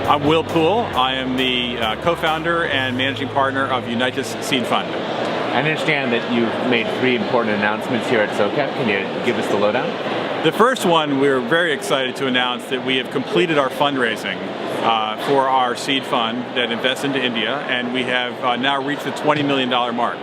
I'm Poole. I am the co-founder and managing partner of Unitus Seed Fund. I understand that you've made 3 important announcements here at SOCAP. Can you give us the lowdown? The first one, we're very excited to announce that we have completed our fundraising for our seed fund that invests into India, and we have now reached the $20 million mark,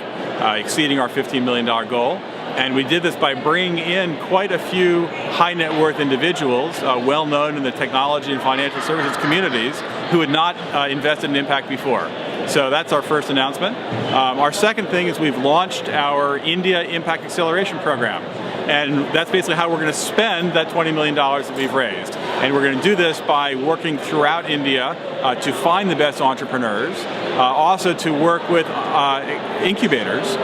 exceeding our $15 million goal. And we did this by bringing in quite a few high net worth individuals, well known in the technology and financial services communities, who had not invested in impact before. So that's our first announcement. Our second thing is we've launched our India Impact Acceleration Program. And that's basically how we're going to spend that $20 million that we've raised. And we're going to do this by working throughout India to find the best entrepreneurs, also to work with incubators,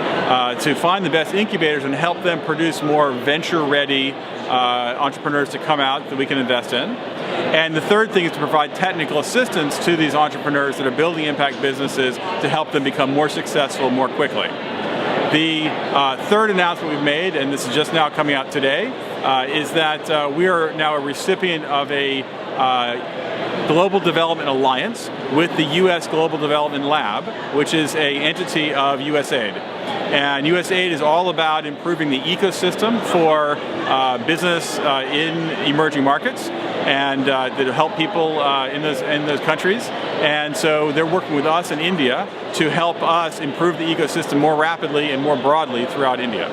to find the best incubators and help them produce more venture-ready entrepreneurs to come out that we can invest in. And the third thing is to provide technical assistance to these entrepreneurs that are building impact businesses to help them become more successful more quickly. The third announcement we've made, and this is just now coming out today, is that we are now a recipient of a Global Development Alliance with the U.S. Global Development Lab, which is an entity of USAID. And USAID is all about improving the ecosystem for business in emerging markets and that help people in those countries. And so they're working with us in India to help us improve the ecosystem more rapidly and more broadly throughout India.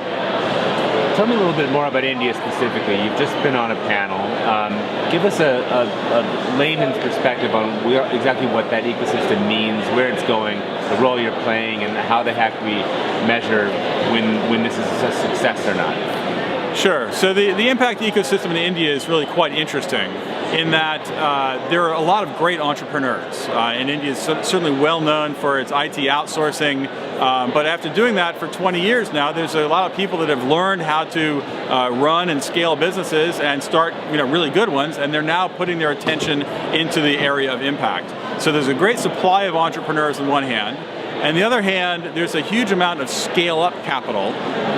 Tell me a little bit more about India specifically. You've just been on a panel. Give us a layman's perspective on exactly what that ecosystem means, where it's going, the role you're playing, and how the heck we measure when this is a success or not. Sure. So the impact ecosystem in India is really quite interesting in that there are a lot of great entrepreneurs. And India is certainly well known for its IT outsourcing, but after doing that for 20 years now, there's a lot of people that have learned how to run and scale businesses and start really good ones, and they're now putting their attention into the area of impact. So there's a great supply of entrepreneurs on one hand. On the other hand, there's a huge amount of scale-up capital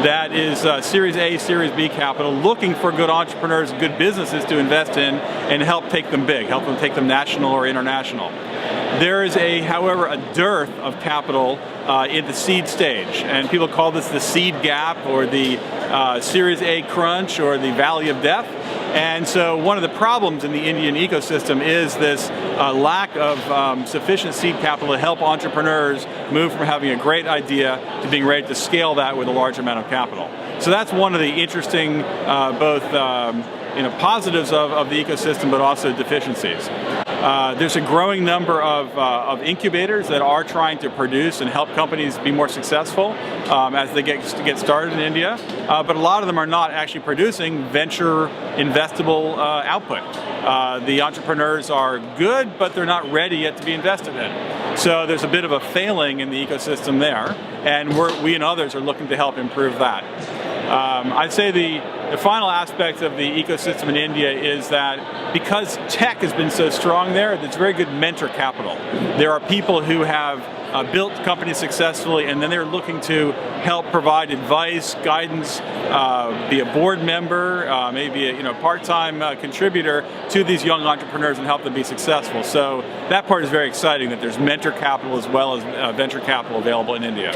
that is Series A, Series B capital, looking for good entrepreneurs, good businesses to invest in and help take them big, help them take them national or international. There is, however, a dearth of capital in the seed stage, and people call this the seed gap or the Series A crunch or the valley of death. And so one of the problems in the Indian ecosystem is this lack of sufficient seed capital to help entrepreneurs move from having a great idea to being ready to scale that with a large amount of capital. So that's one of the interesting both positives of the ecosystem, but also deficiencies. There's a growing number of incubators that are trying to produce and help companies be more successful as they get started in India, but a lot of them are not actually producing venture investable output. The entrepreneurs are good, but they're not ready yet to be invested in. So there's a bit of a failing in the ecosystem there, and we and others are looking to help improve that. I'd say the final aspect of the ecosystem in India is that because tech has been so strong there, there's very good mentor capital. There are people who have built companies successfully, and then they're looking to help provide advice, guidance, be a board member, maybe a part-time contributor to these young entrepreneurs and help them be successful. So that part is very exciting, that there's mentor capital as well as venture capital available in India.